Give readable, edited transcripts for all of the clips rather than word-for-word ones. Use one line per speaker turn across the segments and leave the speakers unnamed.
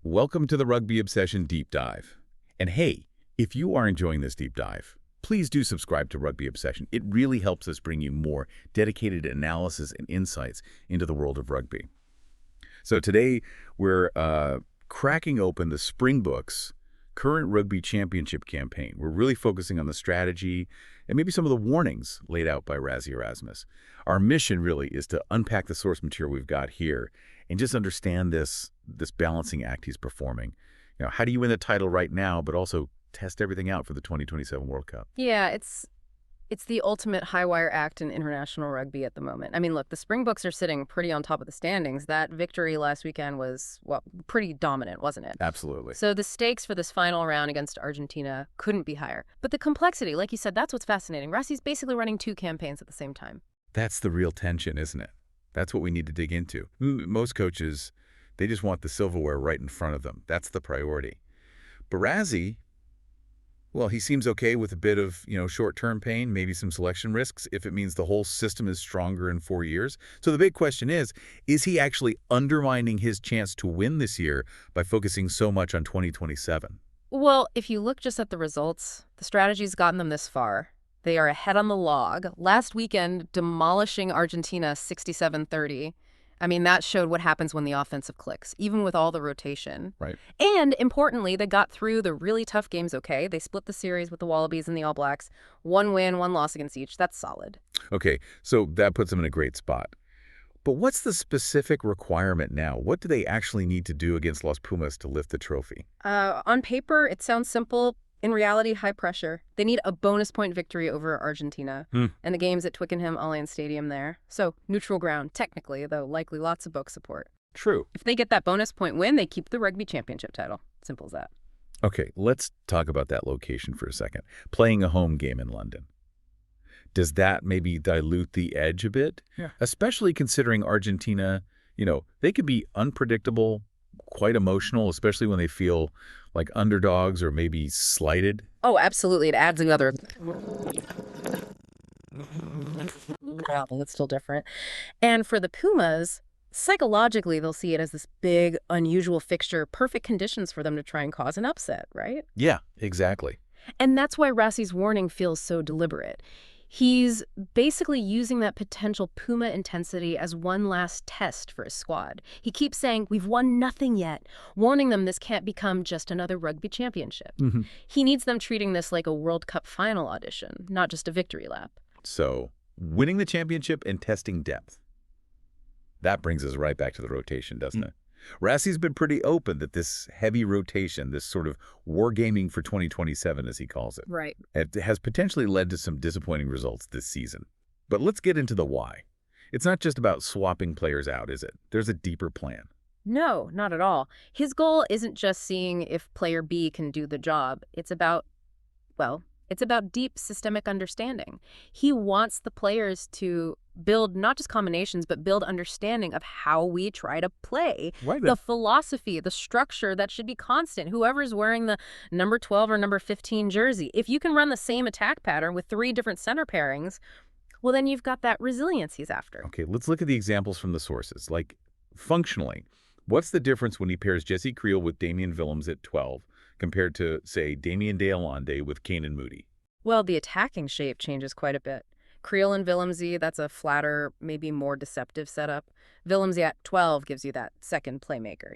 Welcome to the Rugby Obsession Deep Dive. And hey, if you are enjoying this deep dive, please do subscribe to Rugby Obsession. It really helps us bring you more dedicated analysis and insights into the world of rugby. So today, we're cracking open the Springboks current Rugby Championship campaign. We're really focusing on the strategy and maybe some of the warnings laid out by Rassie Erasmus. Our mission really is to unpack the source material we've got here and just understand this balancing act he's performing. You know, how do you win the title right now, but also test everything out for the 2027 World Cup?
Yeah, it's the ultimate high-wire act in international rugby at the moment. I mean, look, the Springboks are sitting pretty on top of the standings. That victory last weekend was, well, pretty dominant, wasn't it?
Absolutely.
So the stakes for this final round against Argentina couldn't be higher. But the complexity, like you said, that's what's fascinating. Rassie's basically running two campaigns at the same time.
That's the real tension, isn't it? That's what we need to dig into. Most coaches, they just want the silverware right in front of them. That's the priority. But Rassie, well, he seems okay with a bit of, short-term pain, maybe some selection risks if it means the whole system is stronger in 4 years. So the big question is he actually undermining his chance to win this year by focusing so much on 2027?
Well, if you look just at the results, the strategy's gotten them this far. They are ahead on the log. Last weekend, demolishing Argentina 67-30. I mean, that showed what happens when the offensive clicks, even with all the rotation.
Right.
And importantly, they got through the really tough games okay. They split the series with the Wallabies and the All Blacks. 1 win, 1 loss against each. That's solid.
Okay, so that puts them in a great spot. But what's the specific requirement now? What do they actually need to do against Los Pumas to lift the trophy?
On paper, it sounds simple. In reality, high pressure. They need a bonus point victory over Argentina. And the game's at Twickenham Allianz Stadium there. So neutral ground, technically, though likely lots of book support.
True.
If they get that bonus point win, they keep the Rugby Championship title. Simple as that.
Okay, let's talk about that location for a second. Playing a home game in London. Does that maybe dilute the edge a bit?
Yeah.
Especially considering Argentina, they could be unpredictable, quite emotional, especially when they feel like underdogs or maybe slighted.
Oh, absolutely. It adds another... It's still different. And for the Pumas, psychologically, they'll see it as this big, unusual fixture, perfect conditions for them to try and cause an upset, right?
Yeah, exactly.
And that's why Rassie's warning feels so deliberate. He's basically using that potential Puma intensity as one last test for his squad. He keeps saying, we've won nothing yet, warning them this can't become just another Rugby Championship. He needs them treating this like a World Cup final audition, not just a victory lap.
So, winning the championship and testing depth. That brings us right back to the rotation, doesn't it? Rassie's been pretty open that this heavy rotation, this sort of wargaming for 2027, as he calls it,
Right.
it has potentially led to some disappointing results this season. But let's get into the why. It's not just about swapping players out, is it? There's a deeper plan.
No, not at all. His goal isn't just seeing if player B can do the job. It's about deep systemic understanding. He wants the players to build not just combinations, but build understanding of how we try to play.
Right.
The philosophy, the structure that should be constant. Whoever's wearing the number 12 or number 15 jersey, if you can run the same attack pattern with 3 different center pairings, well, then you've got that resilience he's after.
Okay, let's look at the examples from the sources. Like, functionally, what's the difference when he pairs Jesse Creel with Damien Willems at 12 compared to, say, Damien De Allende with Kane and Moody?
Well, the attacking shape changes quite a bit. Creel and Willemsy, that's a flatter, maybe more deceptive setup. Willemsy at 12 gives you that second playmaker,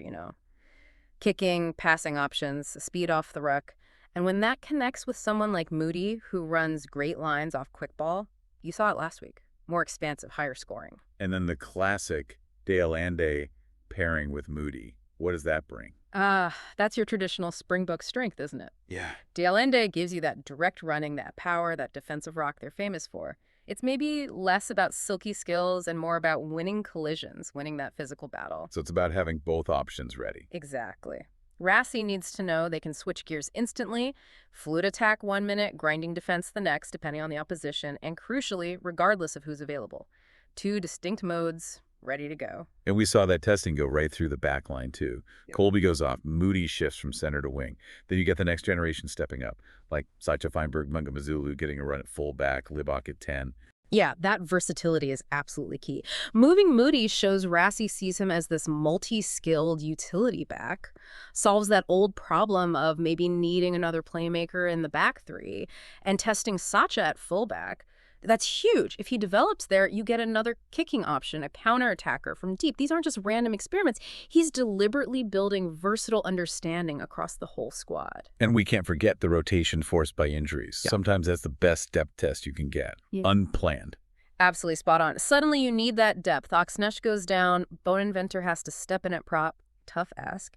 Kicking, passing options, speed off the ruck. And when that connects with someone like Moody, who runs great lines off quick ball, you saw it last week. More expansive, higher scoring.
And then the classic De Allende pairing with Moody. What does that bring?
That's your traditional Springbok strength, isn't it?
Yeah.
De Allende gives you that direct running, that power, that defensive rock they're famous for. It's maybe less about silky skills and more about winning collisions, winning that physical battle.
So it's about having both options ready.
Exactly. Rassie needs to know they can switch gears instantly, fluid attack 1 minute, grinding defense the next, depending on the opposition, and crucially, regardless of who's available. 2 distinct modes, ready to go.
And we saw that testing go right through the back line, too.
Yep.
Colby goes off. Moody shifts from center to wing. Then you get the next generation stepping up, like Sacha Feinberg, Munga Mazulu getting a run at fullback, Libak at 10.
Yeah, that versatility is absolutely key. Moving Moody shows Rassie sees him as this multi-skilled utility back, solves that old problem of maybe needing another playmaker in the back three, and testing Sacha at fullback. That's huge. If he develops there, you get another kicking option, a counterattacker from deep. These aren't just random experiments. He's deliberately building versatile understanding across the whole squad.
And we can't forget the rotation forced by injuries.
Yeah.
Sometimes that's the best depth test you can get.
Yeah.
Unplanned.
Absolutely spot on. Suddenly you need that depth. Oxnesh goes down. Bonenventer has to step in at prop. Tough ask.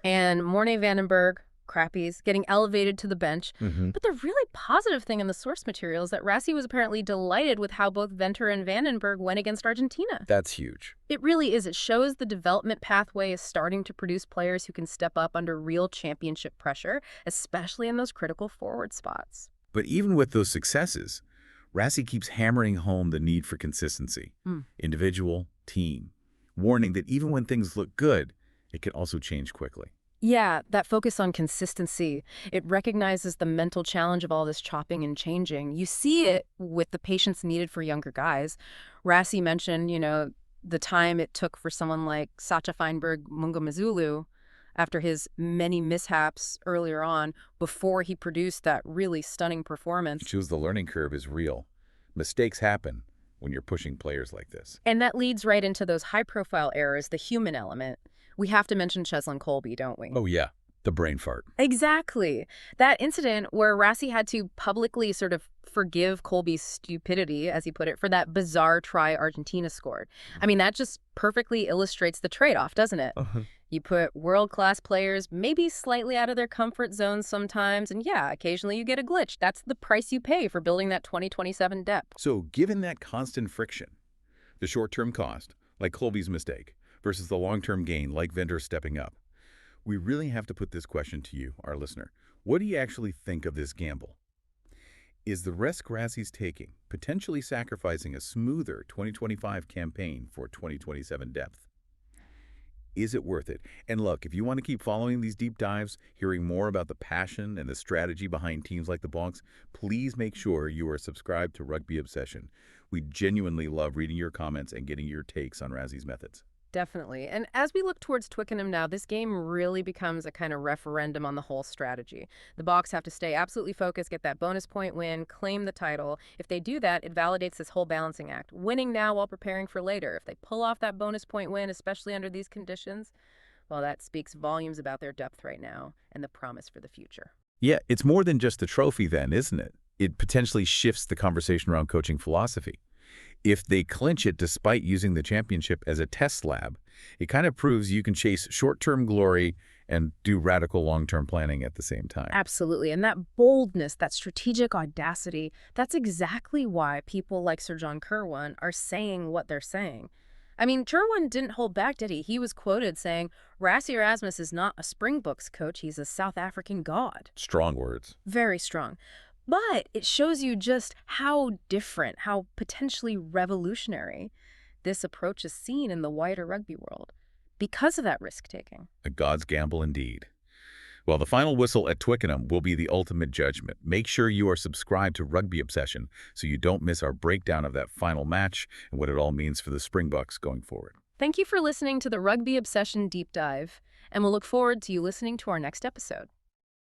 And Mornay Vandenberg, crappies, getting elevated to the bench. But the really positive thing in the source material is that Rassie was apparently delighted with how both Venter and Vandenberg went against Argentina.
That's huge.
It really is. It shows the development pathway is starting to produce players who can step up under real championship pressure, especially in those critical forward spots.
But even with those successes, Rassie keeps hammering home the need for consistency. Individual, team. Warning that even when things look good, it can also change quickly.
Yeah, that focus on consistency, it recognizes the mental challenge of all this chopping and changing. You see it with the patience needed for younger guys. Rassie mentioned, the time it took for someone like Sacha Feinberg Mungamazulu after his many mishaps earlier on before he produced that really stunning performance.
It shows the learning curve is real. Mistakes happen when you're pushing players like this.
And that leads right into those high-profile errors, the human element. We have to mention Cheslin Colby, don't we?
Oh, yeah. The brain fart.
Exactly. That incident where Rassie had to publicly sort of forgive Colby's stupidity, as he put it, for that bizarre try Argentina scored. I mean, that just perfectly illustrates the trade-off, doesn't it? You put world-class players maybe slightly out of their comfort zone sometimes, and yeah, occasionally you get a glitch. That's the price you pay for building that 2027 depth.
So given that constant friction, the short-term cost, like Colby's mistake, versus the long-term gain, like Venter stepping up, we really have to put this question to you, our listener. What do you actually think of this gamble? Is the risk Rassie's taking potentially sacrificing a smoother 2025 campaign for 2027 depth? Is it worth it? And look, if you want to keep following these deep dives, hearing more about the passion and the strategy behind teams like the Bonks, please make sure you are subscribed to Rugby Obsession. We genuinely love reading your comments and getting your takes on Rassie's methods.
Definitely. And as we look towards Twickenham now, this game really becomes a kind of referendum on the whole strategy. The Boks have to stay absolutely focused, get that bonus point win, claim the title. If they do that, it validates this whole balancing act. Winning now while preparing for later. If they pull off that bonus point win, especially under these conditions, well, that speaks volumes about their depth right now and the promise for the future.
Yeah, it's more than just a trophy then, isn't it? It potentially shifts the conversation around coaching philosophy. If they clinch it despite using the championship as a test lab, it kind of proves you can chase short-term glory and do radical long-term planning at the same time.
Absolutely. And that boldness, that strategic audacity, that's exactly why people like Sir John Kirwan are saying what they're saying. I mean, Kirwan didn't hold back, did he? He was quoted saying, Rassie Erasmus is not a Springboks coach, he's a South African god.
Strong words.
Very strong. But it shows you just how different, how potentially revolutionary this approach is seen in the wider rugby world because of that risk-taking.
A god's gamble indeed. Well, the final whistle at Twickenham will be the ultimate judgment. Make sure you are subscribed to Rugby Obsession so you don't miss our breakdown of that final match and what it all means for the Springboks going forward.
Thank you for listening to the Rugby Obsession Deep Dive, and we'll look forward to you listening to our next episode.